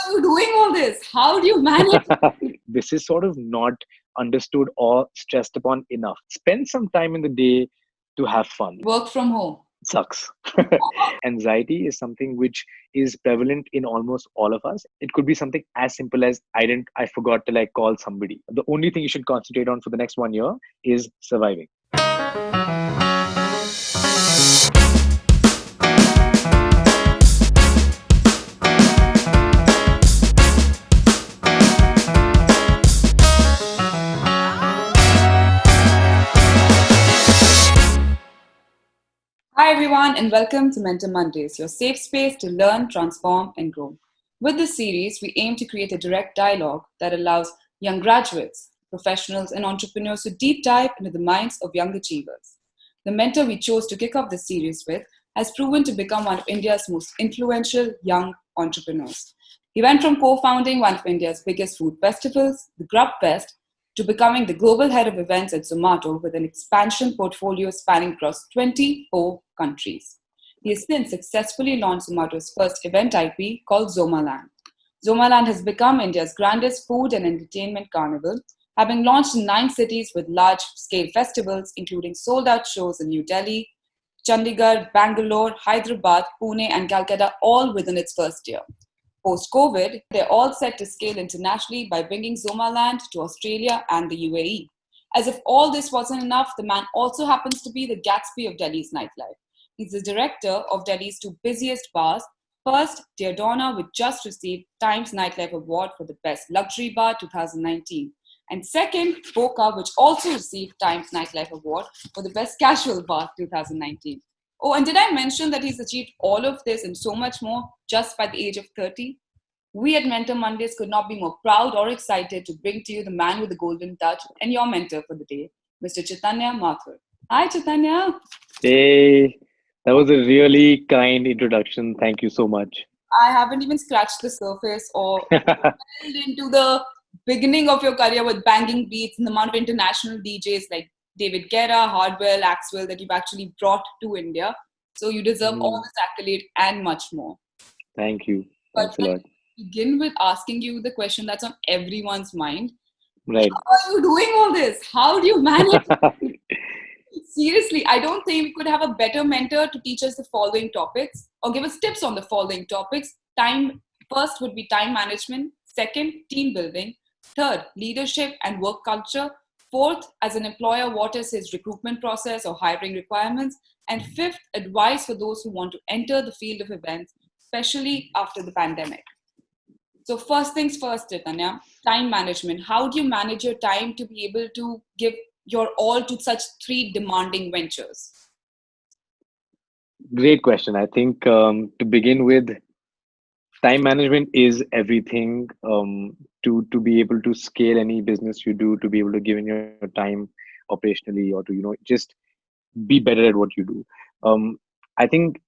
are you doing all this? How do you manage? This is sort of not understood or stressed upon enough. Spend some time in the day to have fun. Work from home. Sucks. Anxiety is something which is prevalent in almost all of us. It could be something as simple as I forgot to like call somebody. The only thing you should concentrate on for the next 1 year is surviving. Hi, everyone, and welcome to Mentor Mondays, your safe space to learn, transform, and grow. With this series, we aim to create a direct dialogue that allows young graduates, professionals, and entrepreneurs to deep dive into the minds of young achievers. The mentor we chose to kick off this series with has proven to become one of India's most influential young entrepreneurs. He went from co-founding one of India's biggest food festivals, the Grub Fest, to becoming the global head of events at Zomato with an expansion portfolio spanning across 24 countries. He has since successfully launched Zomato's first event IP called Zomaland. Zomaland has become India's grandest food and entertainment carnival, having launched in 9 cities with large-scale festivals, including sold-out shows in New Delhi, Chandigarh, Bangalore, Hyderabad, Pune, and Calcutta, all within its first year. Post-COVID, they're all set to scale internationally by bringing Zomaland to Australia and the UAE. As if all this wasn't enough, the man also happens to be the Gatsby of Delhi's nightlife. He's the director of Delhi's 2 busiest bars. First, Dear Donna, which just received Times Nightlife Award for the Best Luxury Bar 2019. And second, Boca, which also received Times Nightlife Award for the Best Casual Bar 2019. Oh, and did I mention that he's achieved all of this and so much more just by the age of 30? We at Mentor Mondays could not be more proud or excited to bring to you the man with the golden touch and your mentor for the day, Mr. Chaitanya Mathur. Hi, Chaitanya. Hey, that was a really kind introduction. Thank you so much. I haven't even scratched the surface or delved into the beginning of your career with banging beats and the amount of international DJs like David Guerra, Hardwell, Axwell that you've actually brought to India. So you deserve all this accolade and much more. Thank you. But Thanks a lot. begin with asking you the question that's on everyone's mind. Right. How are you doing all this? How do you manage? Seriously, I don't think we could have a better mentor to teach us the following topics or give us tips on the following topics. First would be time management. Second, team building. Third, leadership and work culture. Fourth, as an employer, what is his recruitment process or hiring requirements? And fifth, advice for those who want to enter the field of events, especially after the pandemic. So first things first, Chaitanya, time management. How do you manage your time to be able to give your all to such 3 demanding ventures? Great question. I think to begin with, time management is everything to be able to scale any business you do, to be able to give in your time operationally, or to just be better at what you do. I think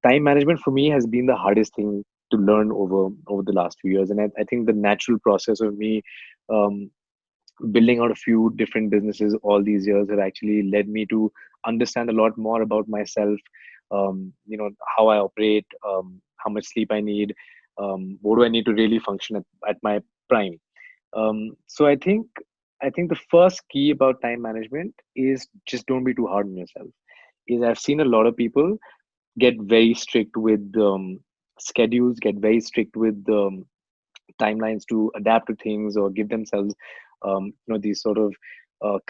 time management for me has been the hardest thing to learn over the last few years, and I think the natural process of me building out a few different businesses all these years have actually led me to understand a lot more about myself. How I operate, how much sleep I need, what do I need to really function at my prime. So I think the first key about time management is just don't be too hard on yourself. Is I've seen a lot of people get very strict with schedules, get very strict with timelines to adapt to things or give themselves these sort of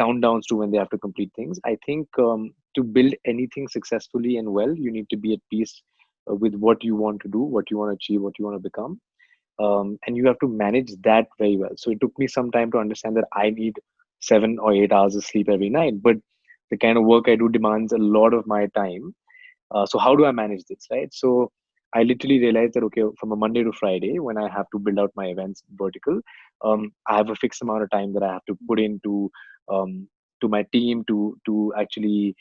countdowns to when they have to complete things. I think to build anything successfully and well, you need to be at peace with what you want to do, what you want to achieve, what you want to become. And you have to manage that very well. So it took me some time to understand that I need 7 or 8 hours of sleep every night, but the kind of work I do demands a lot of my time. So how do I manage this, right? So I literally realized that, okay, from a Monday to Friday, when I have to build out my events vertical, I have a fixed amount of time that I have to put into to my team to actually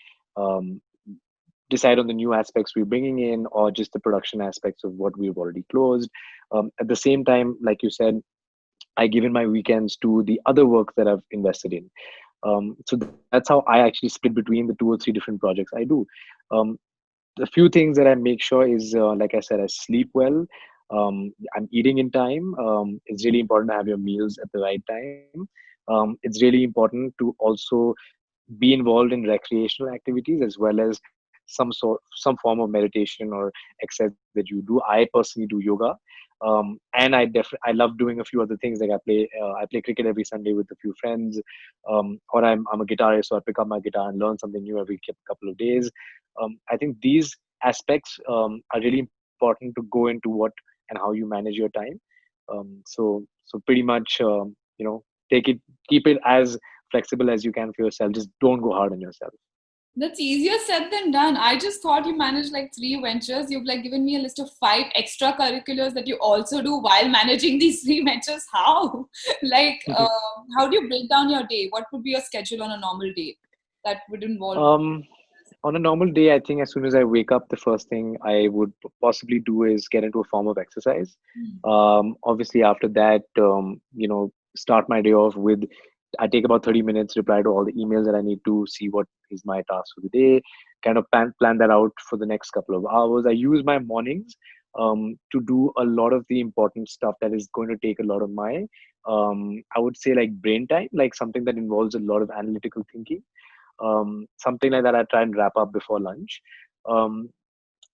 decide on the new aspects we're bringing in, or just the production aspects of what we've already closed. At the same time, like you said, I give in my weekends to the other work that I've invested in. So that's how I actually split between the 2 or 3 different projects I do. The few things that I make sure is, like I said, I sleep well. I'm eating in time. It's really important to have your meals at the right time. It's really important to also be involved in recreational activities as well as some form of meditation or exercise that you do. I personally do yoga, and I love doing a few other things, like I play cricket every Sunday with a few friends, or I'm a guitarist, so I pick up my guitar and learn something new every couple of days. I think these aspects are really important to go into what and how you manage your time. So pretty much, take it, keep it as flexible as you can for yourself. Just don't go hard on yourself. That's easier said than done. I just thought you managed like three ventures. You've like given me a list of five extracurriculars that you also do while managing these three ventures. How? Like, how do you break down your day? What would be your schedule on a normal day that would involve? um, on a normal day, I think as soon as I wake up, the first thing I would possibly do is get into a form of exercise. Hmm. Obviously, after that, start my day off with, I take about 30 minutes, reply to all the emails that I need to, see what is my task for the day, kind of plan that out for the next couple of hours. I use my mornings to do a lot of the important stuff that is going to take a lot of my, I would say, like brain time, like something that involves a lot of analytical thinking. Something like that I try and wrap up before lunch. um,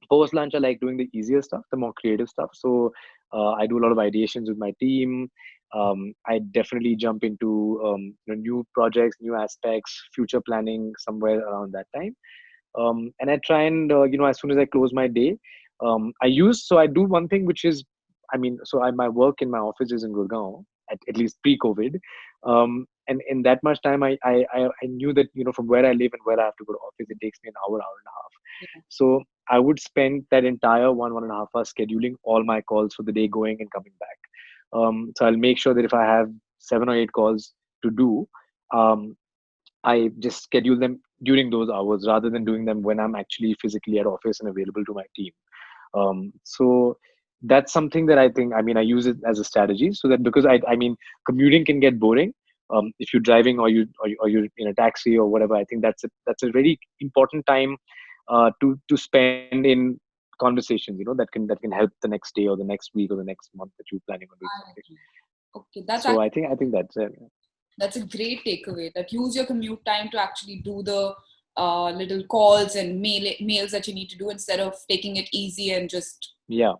Post lunch I like doing the easier stuff, the more creative stuff. So I do a lot of ideations with my team. I definitely jump into new projects, new aspects, future planning somewhere around that time. And I try and as soon as I close my day, I do one thing which is, my work in my office is in Gurgaon, at least pre-COVID. And in that much time, I knew that, from where I live and where I have to go to office, it takes me an hour, hour and a half. Yeah. So I would spend that entire 1.5 hours scheduling all my calls for the day, going and coming back. So I'll make sure that if I have 7 or 8 calls to do, um, I just schedule them during those hours rather than doing them when I'm actually physically at office and available to my team. So that's something that I think, I use it as a strategy, so that, because commuting can get boring. If you're driving, or you're in a taxi or whatever, I think that's a very important time to spend in conversations, that can help the next day or the next week or the next month that you're planning on doing I something. agree. Okay, So I think that's it. that's a great takeaway. That use your commute time to actually do the little calls and mails that you need to do instead of taking it easy and just. Yeah,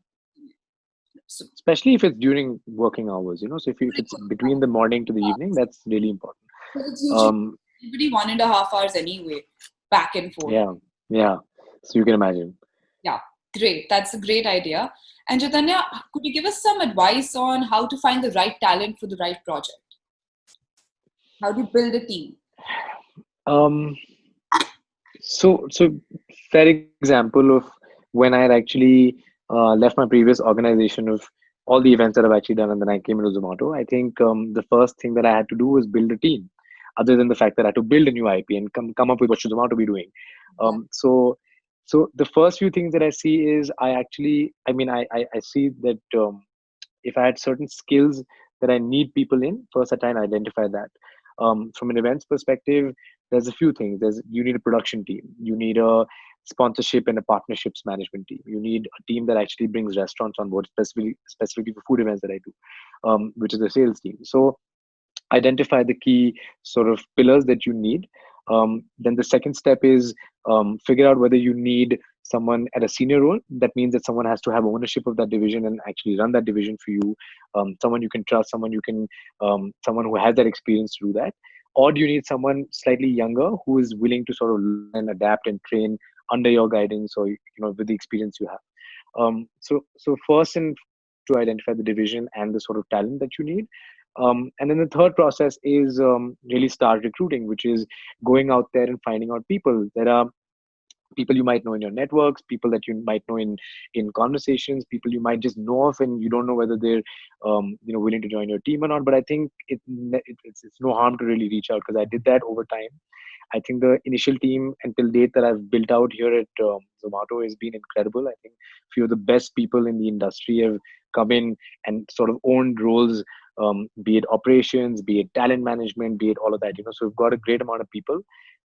So, especially if it's during working hours. So if it's between the morning to the evening, that's really important. because it's usually Um, everybody 1.5 hours anyway, back and forth. yeah, yeah. So you can imagine. Yeah, great. That's a great idea. And Chaitanya, could you give us some advice on how to find the right talent for the right project? How to build a team? Um, so fair example of when I had actually left my previous organization, of all the events that I've actually done, and then I came into Zomato. I think the first thing that I had to do was build a team. Other than the fact that I had to build a new IP and come up with what should Zomato be doing. Yeah. So the first few things that I see is, I see that if I had certain skills that I need people in, first I try and identify that. From an events perspective, there's a few things. You need a production team. You need a sponsorship and a partnerships management team. You need a team that actually brings restaurants on board, specifically for food events that I do, which is a sales team. So identify the key sort of pillars that you need. Then the second step is figure out whether you need someone at a senior role. That means that someone has to have ownership of that division and actually run that division for you. Someone you can trust, someone who has that experience to do that. Or do you need someone slightly younger who is willing to sort of learn and adapt and train under your guidance, or with the experience you have. So first and to identify the division and the sort of talent that you need. And then the third process is really start recruiting, which is going out there and finding out people. There are people you might know in your networks, people that you might know in conversations, people you might just know of, and you don't know whether they're willing to join your team or not. But I think it's no harm to really reach out, because I did that over time. I think the initial team until date that I've built out here at Zomato has been incredible. I think few of the best people in the industry have come in and sort of owned roles, be it operations, be it talent management, be it all of that. So we've got a great amount of people.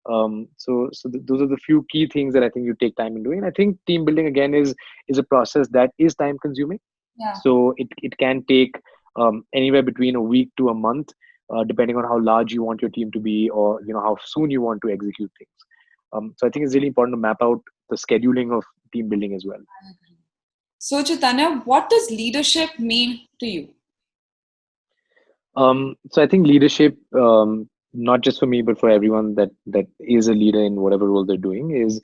Those are the few key things that I think you take time in doing. And I think team building again is a process that is time consuming. Yeah. So it can take anywhere between a week to a month, depending on how large you want your team to be, or how soon you want to execute things. So I think it's really important to map out the scheduling of team building as well. So, Chaitanya, what does leadership mean to you? So I think leadership, not just for me, but for everyone that is a leader in whatever role they're doing, is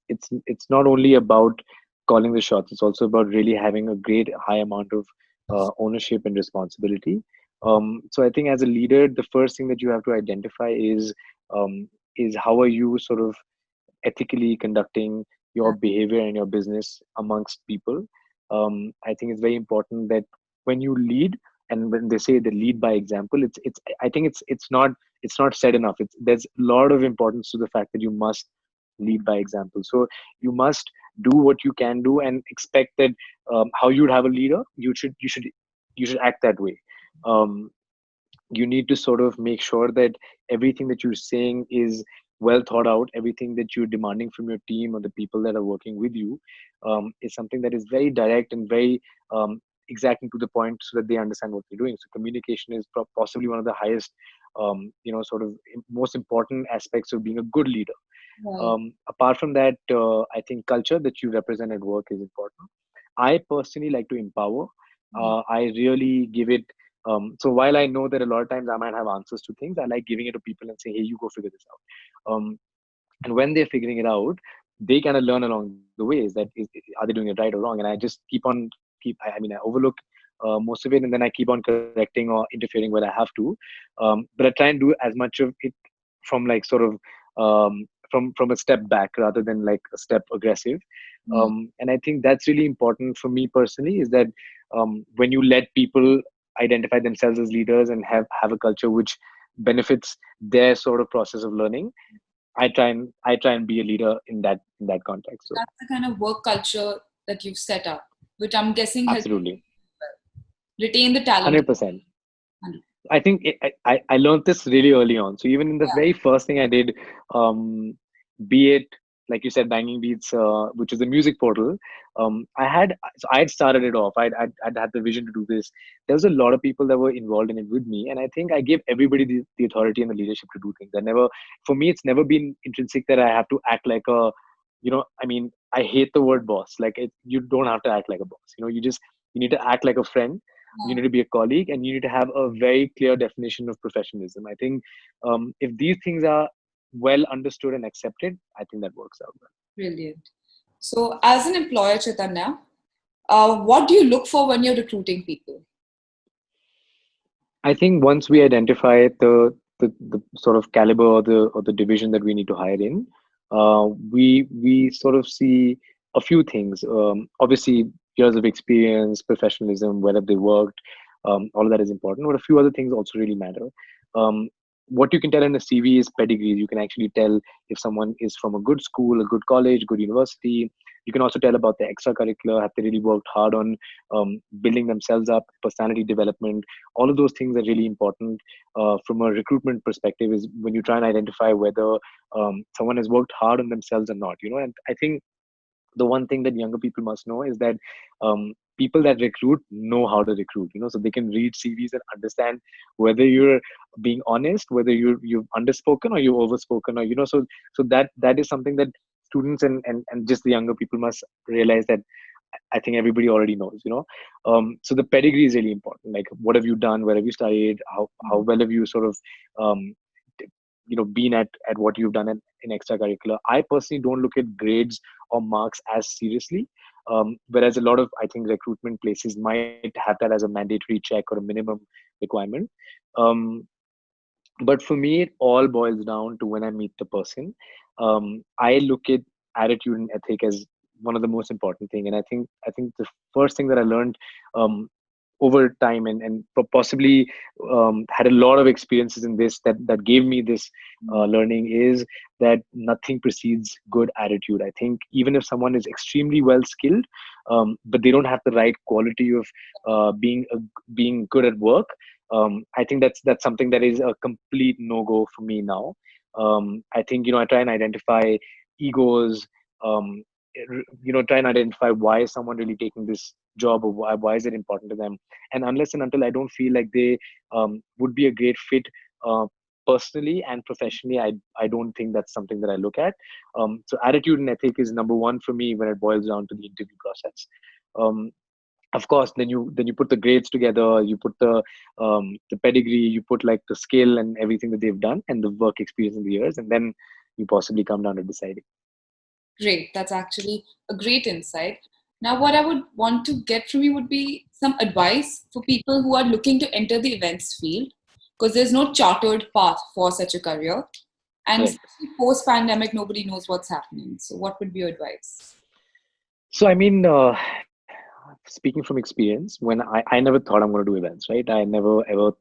it's not only about calling the shots. It's also about really having a great high amount of ownership and responsibility. So I think as a leader, the first thing that you have to identify is how are you sort of ethically conducting your behavior and your business amongst people. I think it's very important that when you lead, and when they say they lead by example, it's I think it's not said enough. There's a lot of importance to the fact that you must lead by example. So you must do what you can do and expect that how you would have a leader, you should act that way. Um, you need to sort of make sure that everything that you're saying is well thought out. Everything that you're demanding from your team or the people that are working with you is something that is very direct and very exact and to the point, so that they understand what they're doing. So communication is possibly one of the highest sort of most important aspects of being a good leader. Right. Apart from that, I think culture that you represent at work is important. I personally like to empower. I really give it. So while I know that a lot of times I might have answers to things, I like giving it to people and saying, "Hey, you go figure this out." And when they're figuring it out, they kind of learn along the way. Are they doing it right or wrong? And I just I overlook most of it, and then I keep on correcting or interfering where I have to. But I try and do as much of it from like sort of from a step back rather than like a step aggressive. Mm. And I think that's really important for me personally, is that when you let people identify themselves as leaders and have a culture which benefits their sort of process of learning, I try and be a leader in that context. So That's the kind of work culture that you've set up, which I'm guessing has absolutely, retained the talent. 100%. I think I learned this really early on. So even in the very first thing I did, be it like you said, Banging Beats, which is a music portal, I had started it off. I'd had the vision to do this. There was a lot of people that were involved in it with me, and I think I gave everybody the authority and the leadership to do things. For me, it's never been intrinsic that I have to act like a, I mean, I hate the word boss. Like you don't have to act like a boss. You need to act like a friend. You need to be a colleague, and you need to have a very clear definition of professionalism. I think if these things are well understood and accepted, I think that works out well. Brilliant. So, as an employer, Chaitanya, what do you look for when you're recruiting people? I think once we identify the sort of caliber or the division that we need to hire in, we sort of see a few things. Obviously, years of experience, professionalism, whether they worked, all of that is important. But a few other things also really matter. Um, what you can tell in a CV is pedigree. You can actually tell if someone is from a good school, a good college, good university. You can also tell about their extracurricular. Have they really worked hard on building themselves up, personality development? All of those things are really important from a recruitment perspective, is when you try and identify whether someone has worked hard on themselves or not. And I think the one thing that younger people must know is that people that recruit know how to recruit, so they can read CVs and understand whether you're being honest, whether you've underspoken or you've overspoken, or so that is something that students and just the younger people must realize, that I think everybody already knows. So the pedigree is really important. Like, what have you done? Where have you studied? How well have you sort of um, been at what you've done in extracurricular? I personally don't look at grades or marks as seriously, whereas a lot of, I think, recruitment places might have that as a mandatory check or a minimum requirement. um, but for me, it all boils down to when I meet the person. I look at attitude and ethic as one of the most important thing. And I think the first thing that I learned um, over time, and possibly had a lot of experiences in this, that gave me this learning, is that nothing precedes good attitude. I think even if someone is extremely well skilled, but they don't have the right quality of being good at work, I think that's something that is a complete no go for me now. I think I try and identify egos, try and identify why is someone really taking job, or why is it important to them. And unless and until I don't feel like they would be a great fit uh, personally and professionally, I don't think that's something that I look at. So attitude and ethic is number one for me when it boils down to the interview process. um, of course, then you put the grades together, you put the pedigree, you put like the skill and everything that they've done and the work experience in the years, and then you possibly come down to deciding. Great. That's actually a great insight. Now, what I would want to get from you would be some advice for people who are looking to enter the events field, because there's no chartered path for such a career. And Correct. especially post pandemic, nobody knows what's happening. So, what would be your advice? So I mean, speaking from experience, when I never thought I'm going to do events, right? I never ever,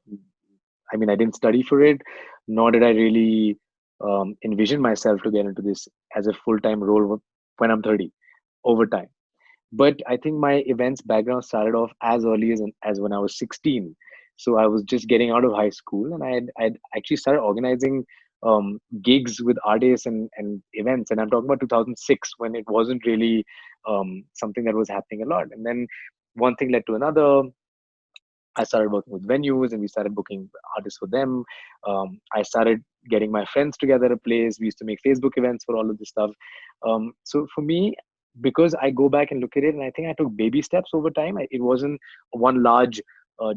I mean, I didn't study for it, nor did I really envision myself to get into this as a full-time role when I'm 30 over time. But I think my events background started off as early as when I was 16. So I was just getting out of high school, and I'd actually started organizing gigs with artists and events. And I'm talking about 2006, when it wasn't really something that was happening a lot. And then one thing led to another. I started working with venues and we started booking artists for them. I started getting my friends together at a place. We used to make Facebook events for all of this stuff. So for me, because I go back and look at it, and I think I took baby steps over time. It wasn't one large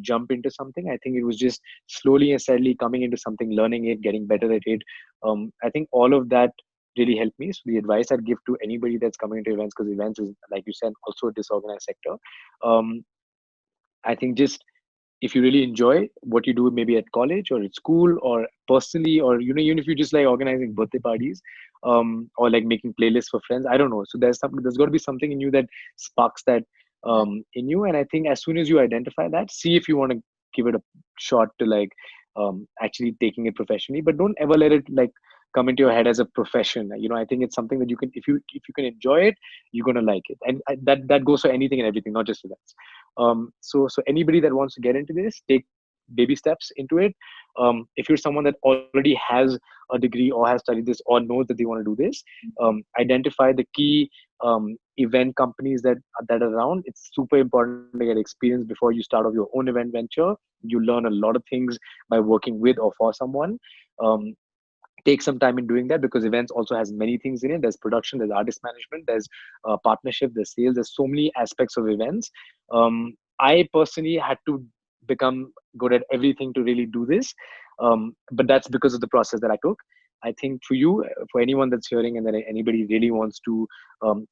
jump into something. I think it was just slowly and steadily coming into something, learning it, getting better at it. I think all of that really helped me. So the advice I'd give to anybody that's coming into events, because events is, like you said, also a disorganized sector. Um, I think just if you really enjoy what you do, maybe at college or at school or personally, or even if you just like organizing birthday parties, or like making playlists for friends, I don't know. So there's got to be something in you that sparks that in you. And I think as soon as you identify that, see if you want to give it a shot to like actually taking it professionally, but don't ever let it like come into your head as a profession. I think it's something that you can, if you can enjoy it, you're gonna like it. And that goes for anything and everything, not just events. So anybody that wants to get into this, take baby steps into it. If you're someone that already has a degree or has studied this or knows that they want to do this, identify the key event companies that are around. It's super important to get experience before you start off your own event venture. You learn a lot of things by working with or for someone. um, Take some time in doing that, because events also has many things in it. There's production, there's artist management, there's partnership, there's sales, there's so many aspects of events. I personally had to become good at everything to really do this, but that's because of the process that I took. I think for you, for anyone that's hearing, and that anybody really wants to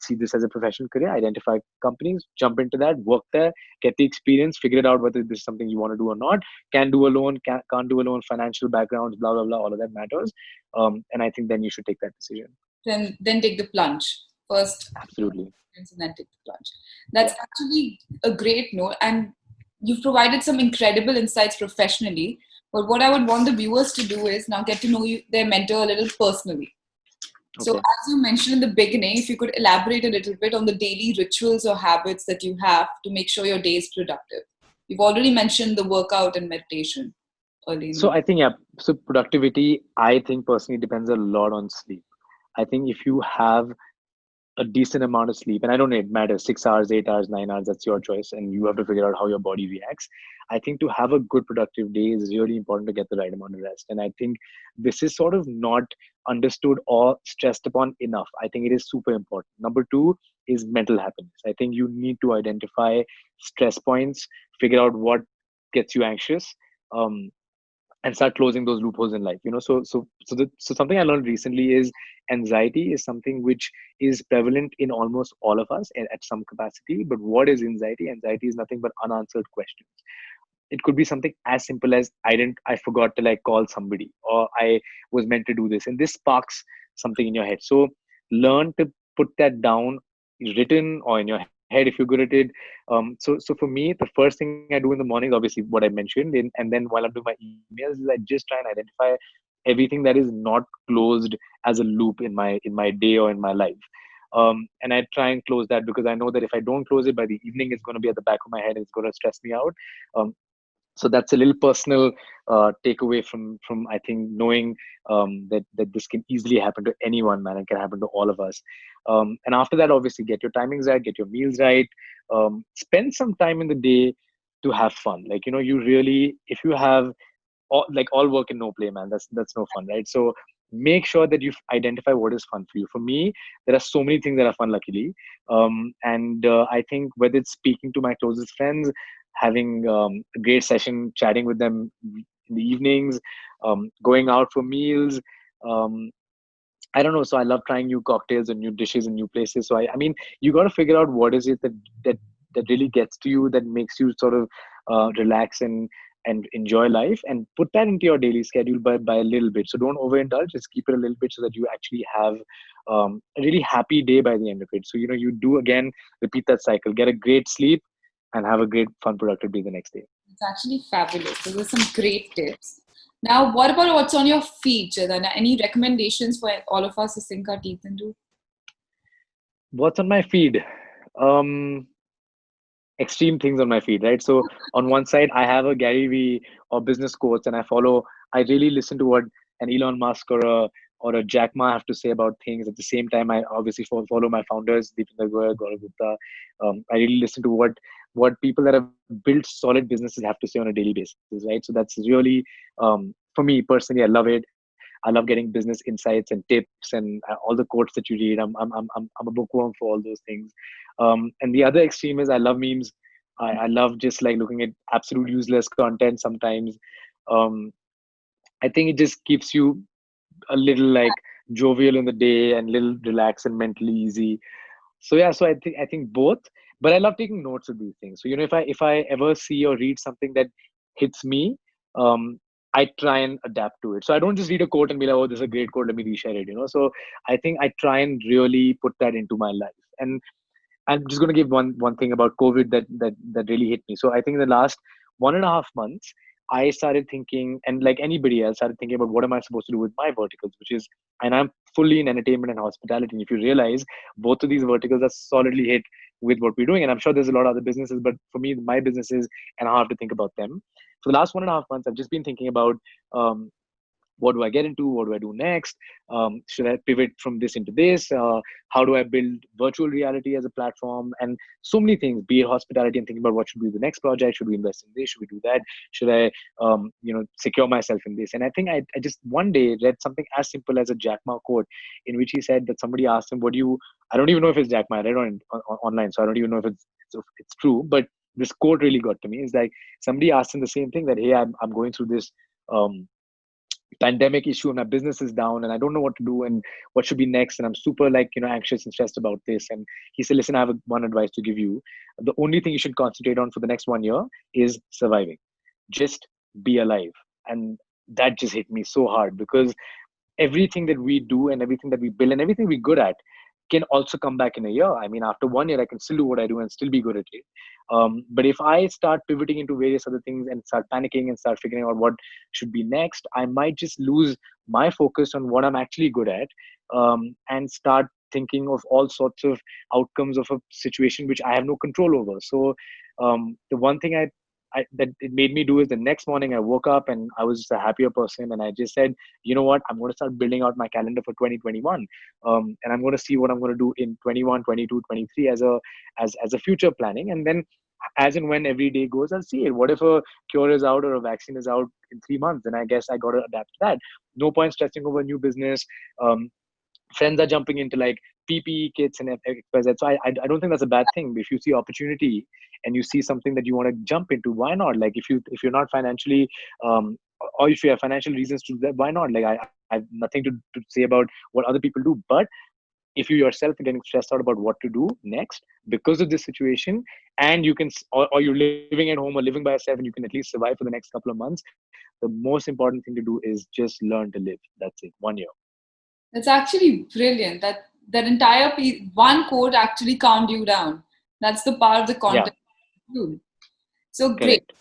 see this as a professional career, identify companies, jump into that, work there, get the experience, figure it out whether this is something you want to do or not. Can do alone, can't do alone, financial backgrounds, blah blah blah, all of that matters. And I think then you should take that decision. Then take the plunge. First, Absolutely. and then take the plunge. Yeah. That's actually a great note, and you've provided some incredible insights professionally. But what I would want the viewers to do is now get to know their mentor a little personally. So, Okay. as you mentioned in the beginning, if you could elaborate a little bit on the daily rituals or habits that you have to make sure your day is productive. You've already mentioned the workout and meditation early in So the. I think, yeah. So productivity, I think personally depends a lot on sleep. I think if you have a decent amount of sleep, and I don't know, it matters 6 hours, 8 hours, 9 hours, that's your choice, and you have to figure out how your body reacts. I think to have a good productive day is really important to get the right amount of rest. And I think this is sort of not understood or stressed upon enough. I think it is super important. Number two is mental happiness. I think you need to identify stress points, figure out what gets you anxious. Um, and start closing those loopholes in life. So something I learned recently is anxiety is something which is prevalent in almost all of us at some capacity. But what is anxiety? Anxiety is nothing but unanswered questions. It could be something as simple as I forgot to like call somebody, or I was meant to do this, and this sparks something in your head. So learn to put that down, written or in your head if you're good at it. So for me, the first thing I do in the morning is obviously what I mentioned, and then while I'm doing my emails, is I just try and identify everything that is not closed as a loop in my day or in my life. And I try and close that, because I know that if I don't close it by the evening, it's going to be at the back of my head and it's going to stress me out. Um, so that's a little personal takeaway from I think knowing that this can easily happen to anyone, man. It can happen to all of us. And after that, obviously, get your timings right, get your meals right. spend some time in the day to have fun. Like, you really, if you have all work and no play, man, that's no fun, right? So make sure that you identify what is fun for you. For me, there are so many things that are fun, luckily. And I think whether it's speaking to my closest friends, having a great session chatting with them in the evenings, going out for meals, um, I don't know. So I love trying new cocktails and new dishes and new places. So I mean, you got to figure out what is it that that really gets to you, that makes you sort of relax and enjoy life, and put that into your daily schedule by a little bit. So don't overindulge. Just keep it a little bit so that you actually have a really happy day by the end of it. So you do again repeat that cycle. Get a great sleep and have a great, fun, productive day the next day. It's actually fabulous. Those are some great tips. Now, what about what's on your feed, Chaitanya? Any recommendations for all of us to sink our teeth into? What's on my feed? Um, Extreme things on my feed, right? So on one side, I have a Gary Vee or business quotes, and I really listen to what an Elon Musk or a Jack Ma have to say about things. At the same time, I obviously follow my founders, Deepinder Goyal, Gaurav Gupta. I really listen to what people that have built solid businesses have to say on a daily basis, right? So that's really, for me personally, I love it. I love getting business insights and tips and all the quotes that you read. I'm a bookworm for all those things. And the other extreme is I love memes. I love just like looking at absolute useless content sometimes. Um, I think it just keeps you a little like jovial in the day and little relaxed and mentally easy. So yeah, so I think both, but I love taking notes of these things. So if I ever see or read something that hits me, um, I try and adapt to it. So I don't just read a quote and be like, oh, this is a great quote, let me reshare it. So I think I try and really put that into my life. And I'm just going to give one thing about COVID that really hit me. So I think in the last 1.5 months, I started thinking, and like anybody else, started thinking about what am I supposed to do with my verticals, which is, and I'm fully in entertainment and hospitality. And if you realize, both of these verticals are solidly hit with what we're doing. And I'm sure there's a lot of other businesses, but for me, my businesses, and I have to think about them. For the last 1.5 months, I've just been thinking about um, what do I get into? What do I do next? Should I pivot from this into this? How do I build virtual reality as a platform? And so many things, be it hospitality, and thinking about what should be the next project. Should we invest in this? Should we do that? Should I, secure myself in this? And I think I just one day read something as simple as a Jack Ma quote, in which he said that somebody asked him, "What do you?" I don't even know if it's Jack Ma. I read online, so I don't even know if it's true. But this quote really got to me. It's like somebody asked him the same thing, that, "Hey, I'm going through this." Pandemic issue and my business is down and I don't know what to do and what should be next, and I'm super like anxious and stressed about this. And he said, listen, I have one advice to give you. The only thing you should concentrate on for the next 1 year is surviving. Just be alive. And that just hit me so hard, because everything that we do and everything that we build and everything we're good at can also come back in a year. I mean, after 1 year, I can still do what I do and still be good at it. But if I start pivoting into various other things and start panicking and start figuring out what should be next, I might just lose my focus on what I'm actually good at, and start thinking of all sorts of outcomes of a situation which I have no control over. So the one thing that it made me do is, the next morning I woke up and I was just a happier person, and I just said, you know what, I'm going to start building out my calendar for 2021, and I'm going to see what I'm going to do in 21, 22, 23 as a future planning. And then as and when every day goes, I'll see it. What if a cure is out or a vaccine is out in 3 months? Then I guess I got to adapt to that. No point stressing over new business. Friends are jumping into like PPE kits and XYZ. So I don't think that's a bad thing. If you see opportunity and you see something that you want to jump into, why not? Like if you're not financially, or if you have financial reasons to do that, why not? Like I have nothing to say about what other people do. But if you yourself are getting stressed out about what to do next because of this situation, and you can, or you're living at home or living by yourself, and you can at least survive for the next couple of months, the most important thing to do is just learn to live. That's it. 1 year. That's actually brilliant. That entire piece, one quote actually calmed you down. That's the power of the Yeah, content. So great. correct.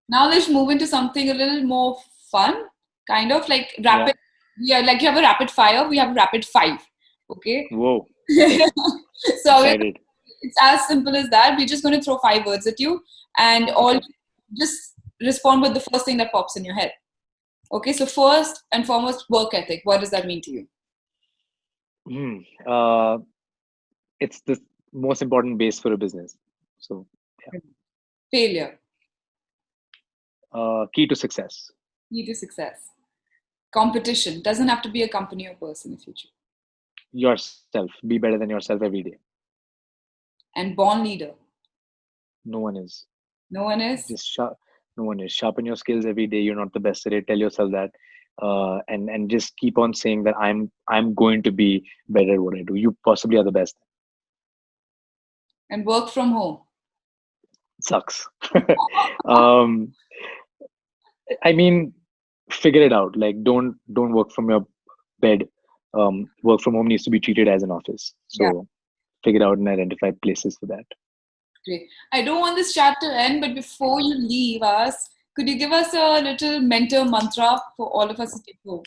Now let's move into something a little more fun, kind of like Yeah. rapid. Yeah, like you have a rapid fire, we have a rapid five. Okay. Whoa. Okay. So Excited. it's as simple as that. We're just going to throw five words at you, and all Okay. just respond with the first thing that pops in your head. Okay. So first and foremost, work ethic. What does that mean to you? Hmm. Uh, it's the most important base for a business. So yeah. Failure. Key to success. Key to success. Competition. Doesn't have to be a company or person if you choose. Yourself. Be better than yourself every day. And born leader. No one is. No one is. Just no one is. Sharpen your skills every day. You're not the best at it. Tell yourself that, and just keep on saying that I'm going to be better at what I do. You possibly are the best. And work from home. Sucks. um, I mean, figure it out. Like, don't work from your bed. Work from home needs to be treated as an office. Yeah, So figure out and identify places for that. great. I don't want this chat to end, but before you leave us, could you give us a little mentor mantra for all of us to take home?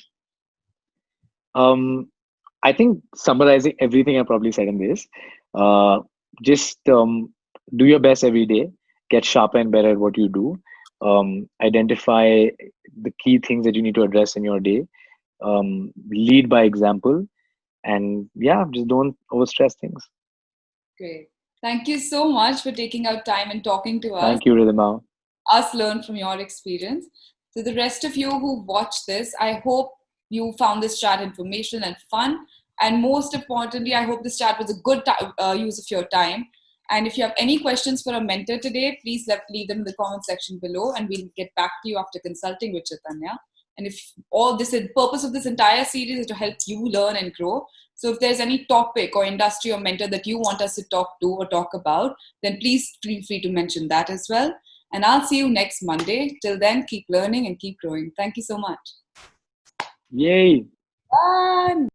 I think summarizing everything I probably said in this, uh, just do your best every day, get sharper and better at what you do, identify the key things that you need to address in your day, lead by example, and yeah, just don't overstress things. Great. Thank you so much for taking out time and talking to us. Thank you, Ridhima. Us learn from your experience. To the rest of you who watch this, I hope you found this chat informational and fun. And most importantly, I hope this chat was a good use of your time. And if you have any questions for a mentor today, please leave them in the comment section below and we'll get back to you after consulting with Chaitanya. And if all this, the purpose of this entire series is to help you learn and grow. So if there's any topic or industry or mentor that you want us to talk to or talk about, then please feel free to mention that as well. And I'll see you next Monday. Till then, keep learning and keep growing. Thank you so much. Yay. Bye.